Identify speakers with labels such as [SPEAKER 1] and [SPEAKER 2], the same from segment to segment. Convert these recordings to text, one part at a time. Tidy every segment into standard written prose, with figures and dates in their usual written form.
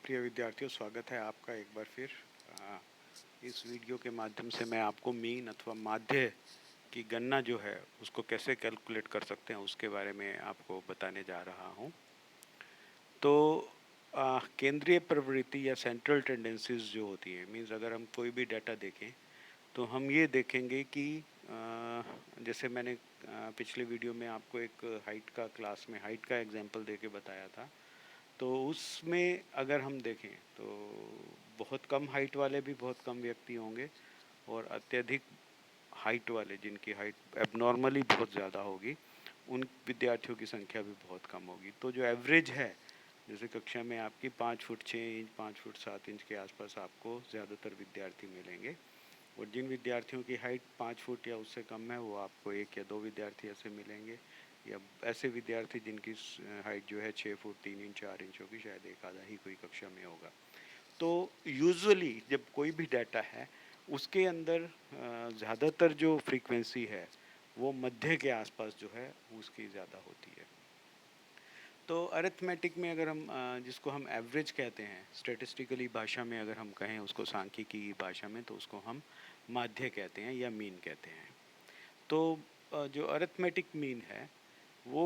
[SPEAKER 1] प्रिय विद्यार्थियों, स्वागत है आपका एक बार फिर। इस वीडियो के माध्यम से मैं आपको मीन अथवा माध्य की गणना जो है उसको कैसे कैलकुलेट कर सकते हैं उसके बारे में आपको बताने जा रहा हूं। तो केंद्रीय प्रवृत्ति या सेंट्रल टेंडेंसीज जो होती है, मीन्स अगर हम कोई भी डाटा देखें तो हम ये देखेंगे कि जैसे मैंने पिछले वीडियो में आपको एक हाइट का क्लास में हाइट का एग्जांपल देके बताया था। तो उसमें अगर हम देखें तो बहुत कम हाइट वाले भी बहुत कम व्यक्ति होंगे और अत्यधिक हाइट वाले जिनकी हाइट एबनॉर्मली बहुत ज़्यादा होगी उन विद्यार्थियों की संख्या भी बहुत कम होगी। तो जो एवरेज है, जैसे कक्षा में आपकी 5 फुट 6 इंच 5 फुट 7 इंच के आसपास आपको ज़्यादातर विद्यार्थी मिलेंगे और जिन विद्यार्थियों की हाइट 5 फुट या उससे कम है वो आपको 1 या 2 विद्यार्थी ऐसे मिलेंगे, या ऐसे विद्यार्थी जिनकी हाइट जो है 6 फुट 3 इंच 4 इंच होगी, शायद एक आधा ही कोई कक्षा में होगा। तो यूजुअली जब कोई भी डाटा है उसके अंदर ज़्यादातर जो फ्रीक्वेंसी है वो मध्य के आसपास जो है उसकी ज़्यादा होती है। तो अरिथमेटिक में अगर हम जिसको हम एवरेज कहते हैं, स्टेटिस्टिकली भाषा में अगर हम कहें उसको, सांख्यिकी की भाषा में, तो उसको हम माध्य कहते हैं या मीन कहते हैं। तो जो अरिथमेटिक मीन है वो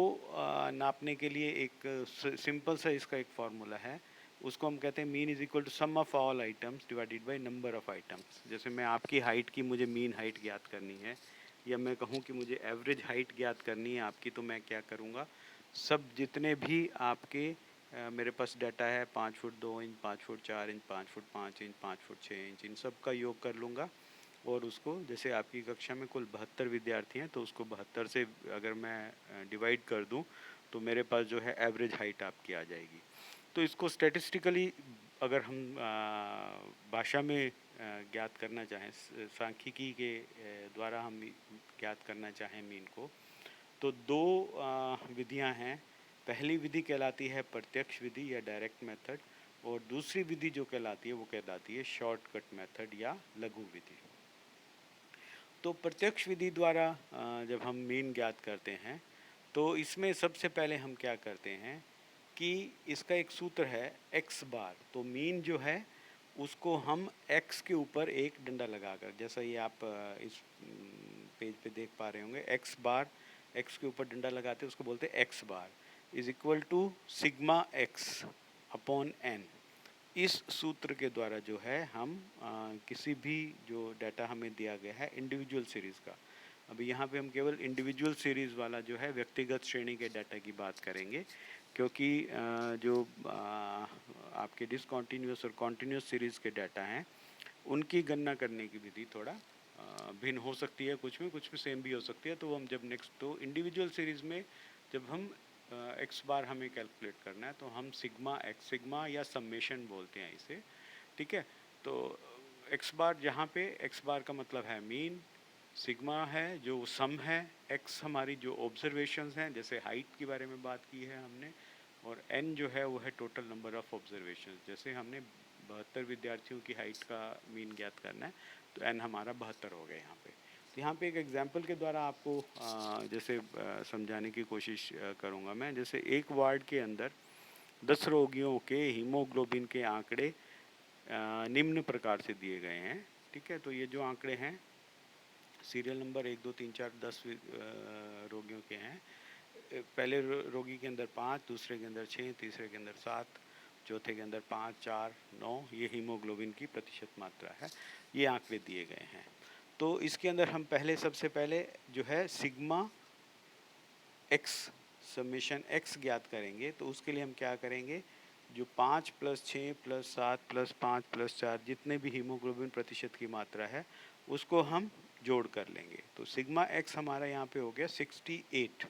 [SPEAKER 1] नापने के लिए एक सिंपल सा इसका एक फार्मूला है। उसको हम कहते हैं mean is equal to sum of all items divided by number of items. जैसे मैं आपकी हाइट की मुझे मीन हाइट ज्ञात करनी है, या मैं कहूँ कि मुझे एवरेज हाइट ज्ञात करनी है आपकी, तो मैं क्या करूँगा, सब जितने भी आपके मेरे पास डाटा है 5 foot 2 inch 5 foot 4 inch 5 foot 5 inch 5 foot 6 inch, इन सब का योग कर लूँगा और उसको, जैसे आपकी कक्षा में कुल 72 विद्यार्थी हैं तो उसको 72 से अगर मैं डिवाइड कर दूं तो मेरे पास जो है एवरेज हाइट आपकी आ जाएगी। तो इसको स्टैटिस्टिकली अगर हम भाषा में ज्ञात करना चाहें, सांख्यिकी के द्वारा हम ज्ञात करना चाहें मीन को, तो दो विधियां हैं। पहली विधि कहलाती है प्रत्यक्ष विधि या डायरेक्ट मेथड, और दूसरी विधि जो कहलाती है वो कहलाती है शॉर्टकट मेथड या लघु विधि। तो प्रत्यक्ष विधि द्वारा जब हम मीन ज्ञात करते हैं तो इसमें सबसे पहले हम क्या करते हैं कि इसका एक सूत्र है x बार। तो मीन जो है उसको हम x के ऊपर एक डंडा लगाकर, जैसा ये आप इस पेज पे देख पा रहे होंगे, x बार, x के ऊपर डंडा लगाते हैं उसको बोलते हैं x bar is equal to sigma x upon n। इस सूत्र के द्वारा जो है हम किसी भी जो डाटा हमें दिया गया है इंडिविजुअल सीरीज़ का, अभी यहाँ पे हम केवल इंडिविजुअल सीरीज़ वाला जो है व्यक्तिगत श्रेणी के डाटा की बात करेंगे, क्योंकि जो आपके डिसकॉन्टीन्यूअस और कॉन्टीन्यूअस सीरीज़ के डाटा हैं उनकी गणना करने की विधि थोड़ा भिन्न हो सकती है, कुछ में सेम भी हो सकती है। तो हम जब नेक्स्ट, तो इंडिविजुअल सीरीज़ में जब हम एक्स बार हमें कैलकुलेट करना है तो हम सिग्मा एक्स, सिग्मा या सम्मेशन बोलते हैं इसे, ठीक है। तो एक्स बार, जहाँ पे एक्स बार का मतलब है मीन, सिग्मा है जो सम है, एक्स हमारी जो ऑब्जर्वेशंस हैं, जैसे हाइट के बारे में बात की है हमने, और एन जो है वो है टोटल नंबर ऑफ ऑब्जर्वेशंस। जैसे हमने 72 विद्यार्थियों की हाइट का मीन ज्ञात करना है तो एन हमारा 72 हो गया यहाँ पे। तो यहाँ पे एक एग्जांपल के द्वारा आपको जैसे समझाने की कोशिश करूँगा मैं। जैसे एक वार्ड के अंदर 10 रोगियों के हीमोग्लोबिन के आंकड़े निम्न प्रकार से दिए गए हैं, ठीक है। तो ये जो आंकड़े हैं सीरियल नंबर 1 2 3 4 10 रोगियों के हैं। पहले रोगी के अंदर 5, दूसरे के अंदर 6, तीसरे के अंदर 7, चौथे के अंदर 5 4 9, ये हीमोग्लोबिन की प्रतिशत मात्रा है, ये आंकड़े दिए गए हैं। तो इसके अंदर हम पहले, सबसे पहले जो है सिग्मा एक्स, समेशन एक्स ज्ञात करेंगे। तो उसके लिए हम क्या करेंगे, जो 5 + 6 + 7 + 5 + 4 जितने भी हीमोग्लोबिन प्रतिशत की मात्रा है उसको हम जोड़ कर लेंगे। तो सिग्मा एक्स हमारा यहाँ पे हो गया 68,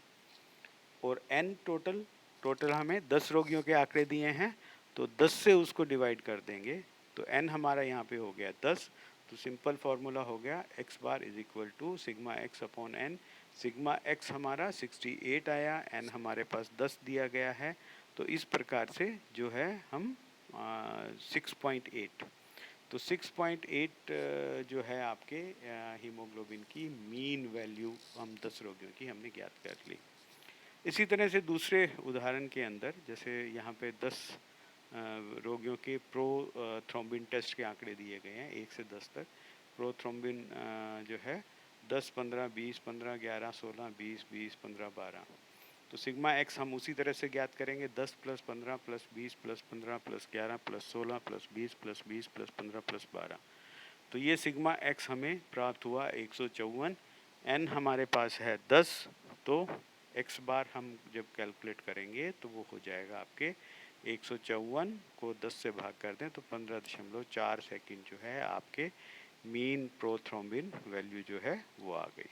[SPEAKER 1] और एन टोटल हमें 10 रोगियों के आंकड़े दिए हैं तो 10 से उसको डिवाइड कर देंगे तो एन हमारा यहाँ पे हो गया 10। तो सिंपल फार्मूला हो गया X bar is equal to sigma X upon N. Sigma X हमारा 68 आया, एन हमारे पास 10 दिया गया है। तो इस प्रकार से जो है हम 6.8, तो 6.8 जो है आपके हीमोग्लोबिन की मीन वैल्यू हम 10 रोगियों की हमने ज्ञात कर ली। इसी तरह से दूसरे उदाहरण के अंदर, जैसे यहाँ पे 10 रोगियों के थ्रोम्बिन टेस्ट के आंकड़े दिए गए हैं 1 से 10 तक। थ्रोम्बिन जो है 10, 15, 20, 15, 11, 16, 20, 20, 15, 12। तो सिग्मा एक्स हम उसी तरह से ज्ञात करेंगे 10 plus 15 plus 20 plus 15 plus 11 plus 16 plus 20 plus 20 plus 15 plus 12। तो ये सिग्मा एक्स हमें प्राप्त हुआ 154। एन हमारे पास है 10, तो एक्स बार हम जब कैलकुलेट करेंगे तो वो हो जाएगा आपके 154 को 10 से भाग कर दें तो 15.4 सेकंड जो है आपके मीन प्रोथ्रोम्बिन वैल्यू जो है वो आ गई।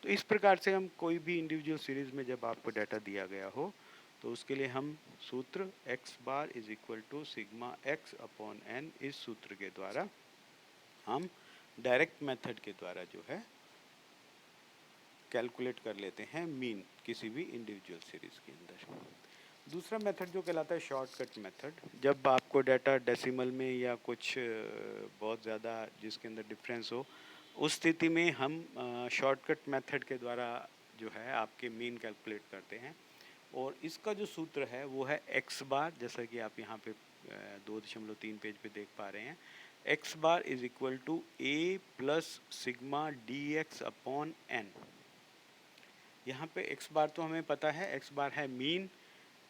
[SPEAKER 1] तो इस प्रकार से हम कोई भी इंडिविजुअल सीरीज में जब आपको डाटा दिया गया हो तो उसके लिए हम सूत्र X bar is equal to sigma X upon N, इस सूत्र के द्वारा हम डायरेक्ट मेथड के द्वारा जो है कैलकुलेट कर लेते हैं मीन किसी भी इंडिविजुअल सीरीज के अंदर। दूसरा मेथड जो कहलाता है शॉर्टकट मेथड, जब आपको डाटा डेसिमल में या कुछ बहुत ज़्यादा जिसके अंदर डिफरेंस हो, उस स्थिति में हम शॉर्टकट मेथड के द्वारा जो है आपके मीन कैलकुलेट करते हैं। और इसका जो सूत्र है वो है एक्स बार, जैसा कि आप यहाँ पे 2.3 पेज पे देख पा रहे हैं। X bar is equal to A plus sigma D X upon N. यहाँ पे एक्स बार तो हमें पता है, एक्स बार है मीन,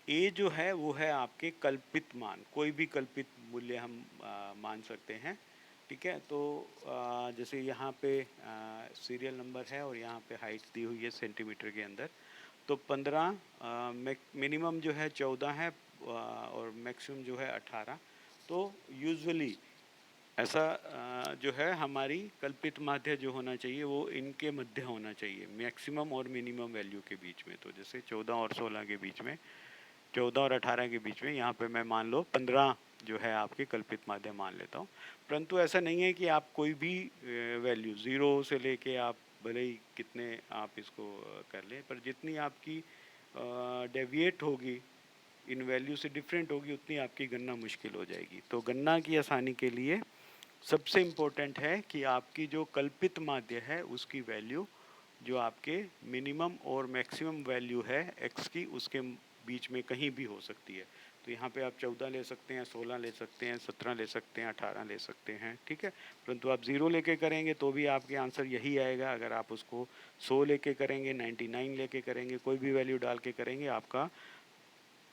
[SPEAKER 1] ए जो है वो है आपके कल्पित मान, कोई भी कल्पित मूल्य हम मान सकते हैं। ठीक है, तो जैसे यहाँ पे सीरियल नंबर है और यहाँ पे हाइट दी हुई है सेंटीमीटर के अंदर, तो 15 मिनिमम जो है 14 है और मैक्सिमम जो है 18। तो यूजुअली ऐसा जो है हमारी कल्पित माध्य जो होना चाहिए वो इनके मध्य होना चाहिए, मैक्सिमम और मिनिमम वैल्यू के बीच में। तो जैसे 14 और 16 के बीच में, 14 और 18 के बीच में, यहाँ पे मैं मान लो 15 जो है आपके कल्पित माध्य मान लेता हूँ। परंतु ऐसा नहीं है कि आप कोई भी वैल्यू 0 से लेके आप भले ही कितने आप इसको कर लें, पर जितनी आपकी डेविएट होगी, इन वैल्यू से डिफरेंट होगी, उतनी आपकी गणना मुश्किल हो जाएगी। तो गणना की आसानी के लिए सबसे इम्पोर्टेंट है कि आपकी जो कल्पित माध्य है उसकी वैल्यू जो आपके मिनिमम और मैक्सिमम वैल्यू है एक्स की, उसके बीच में कहीं भी हो सकती है। तो यहाँ पे आप 14 ले सकते हैं, 16 ले सकते हैं, 17 ले सकते हैं, 18 ले सकते हैं। ठीक है, परंतु आप 0 लेके करेंगे तो भी आपके आंसर यही आएगा। अगर आप उसको 100 लेके करेंगे, 99 लेके करेंगे, कोई भी वैल्यू डाल के करेंगे, आपका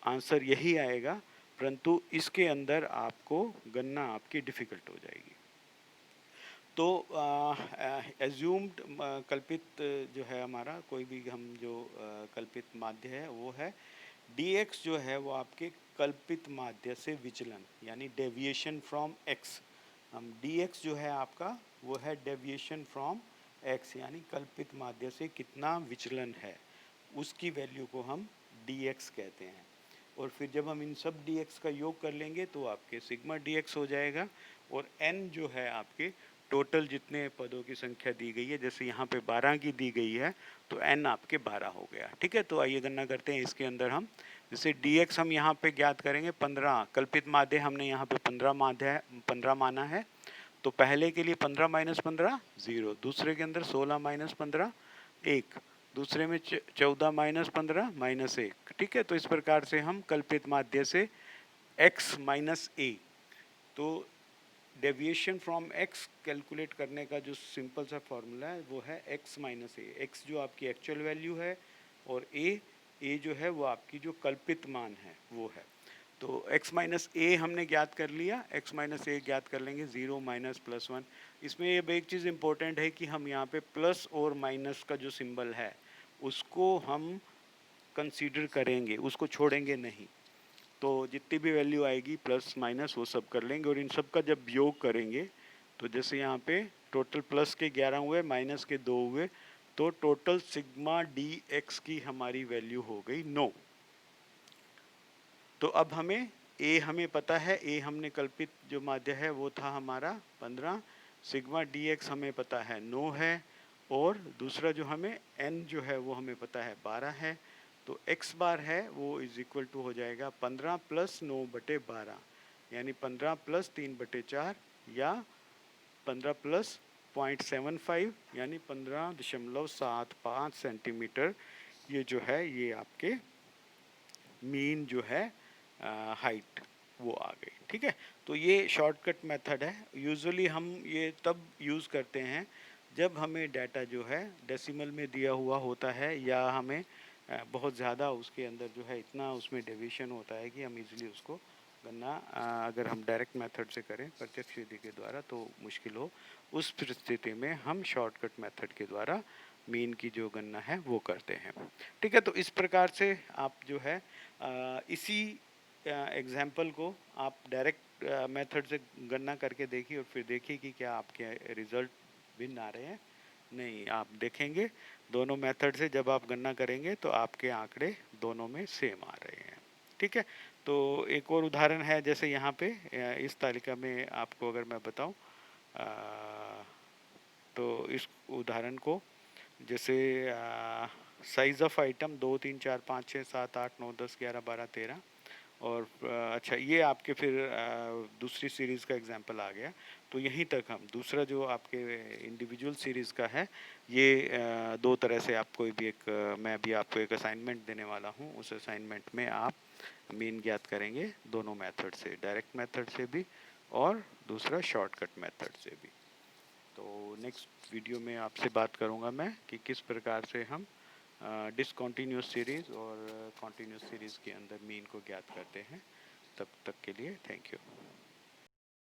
[SPEAKER 1] आंसर यही आएगा। परंतु इसके अंदर आपको गणना आपकी डिफ़िकल्ट हो जाएगी। तो एज्यूम्ड कल्पित जो है हमारा कोई भी हम जो कल्पित माध्य है वो है dx, जो है वो आपके कल्पित माध्य से विचलन यानी डेविएशन फ्रॉम x। हम dx जो है आपका वो है डेविएशन फ्रॉम x, यानी कल्पित माध्य से कितना विचलन है उसकी वैल्यू को हम dx कहते हैं। और फिर जब हम इन सब dx का योग कर लेंगे तो आपके सिग्मा dx हो जाएगा। और n जो है आपके टोटल जितने पदों की संख्या दी गई है, जैसे यहाँ पे 12 की दी गई है तो n आपके 12 हो गया। ठीक है, तो आइए गणना करते हैं इसके अंदर हम। जैसे dx हम यहाँ पे ज्ञात करेंगे 15, कल्पित माध्य हमने यहाँ पे 15 माना है। तो पहले के लिए 15 माइनस 15 0, दूसरे के अंदर 16 माइनस 15 1, दूसरे में 14 माइनस 15 माइनस 1। ठीक है, तो इस प्रकार से हम कल्पित माध्य से x माइनस a, तो डेविएशन फ्रॉम x कैलकुलेट करने का जो सिंपल सा फॉर्मूला है वो है x माइनस ए। एक्स जो आपकी एक्चुअल वैल्यू है और a जो है वो आपकी जो कल्पित मान है वो है। तो x माइनस ए हमने ज्ञात कर लिया, x माइनस ए ज्ञात कर लेंगे 0 माइनस प्लस 1। इसमें ये एक चीज़ इम्पोर्टेंट है कि हम यहाँ पे प्लस और माइनस का जो सिंबल है उसको हम कंसीडर करेंगे, उसको छोड़ेंगे नहीं। तो जितनी भी वैल्यू आएगी प्लस माइनस वो सब कर लेंगे और इन सब का जब योग करेंगे तो जैसे यहाँ पे टोटल प्लस के 11 हुए, माइनस के 2 हुए, तो टोटल सिग्मा डी एक्स की हमारी वैल्यू हो गई 9। तो अब हमें हमें पता है, हमने कल्पित जो माध्य है वो था हमारा 15, सिग्मा डी एक्स हमें पता है 9 है, और दूसरा जो हमें n जो है वो हमें पता है 12 है। तो x बार है वो इज इक्वल टू हो जाएगा 15 प्लस 9 बटे 12, यानी 15 प्लस 3 बटे 4 या 15 प्लस 0.75 यानी 15.75 सेंटीमीटर। ये जो है ये आपके मीन जो है हाइट वो आ गई। ठीक है, तो ये शॉर्टकट मेथड है। यूजुअली हम ये तब यूज़ करते हैं जब हमें डाटा जो है डेसिमल में दिया हुआ होता है, या हमें बहुत ज़्यादा उसके अंदर जो है इतना उसमें डेविएशन होता है कि हम इजीली उसको गणना अगर हम डायरेक्ट मेथड से करें, प्रत्यक्ष विधि के द्वारा, तो मुश्किल हो। उस परिस्थिति में हम शॉर्टकट मेथड के द्वारा मीन की जो गणना है वो करते हैं। ठीक है, तो इस प्रकार से आप जो है इसी एग्जाम्पल को आप डायरेक्ट मेथड से गणना करके देखिए और फिर देखिए कि क्या आपके रिजल्ट भिन्न आ रहे हैं। नहीं, आप देखेंगे दोनों मेथड से जब आप गणना करेंगे तो आपके आंकड़े दोनों में सेम आ रहे हैं। ठीक है, तो एक और उदाहरण है, जैसे यहाँ पे इस तालिका में आपको अगर मैं बताऊँ तो इस उदाहरण को, जैसे साइज़ ऑफ आइटम 2 3 4 5 6 7 8 9 10 11 12 13, और अच्छा ये आपके फिर दूसरी सीरीज़ का एग्जांपल आ गया। तो यहीं तक हम दूसरा जो आपके इंडिविजुअल सीरीज़ का है, ये दो तरह से आप कोई भी एक मैं अभी आपको एक असाइनमेंट देने वाला हूँ, उस असाइनमेंट में आप मीन ज्ञात करेंगे दोनों मेथड से, डायरेक्ट मेथड से भी और दूसरा शॉर्टकट मेथड से भी। तो नेक्स्ट वीडियो में आपसे बात करूँगा मैं कि किस प्रकार से हम डिसकंटिन्यूस सीरीज़ और कंटिन्यूस सीरीज़ के अंदर मीन को ज्ञात करते हैं। तब तक के लिए थैंक यू।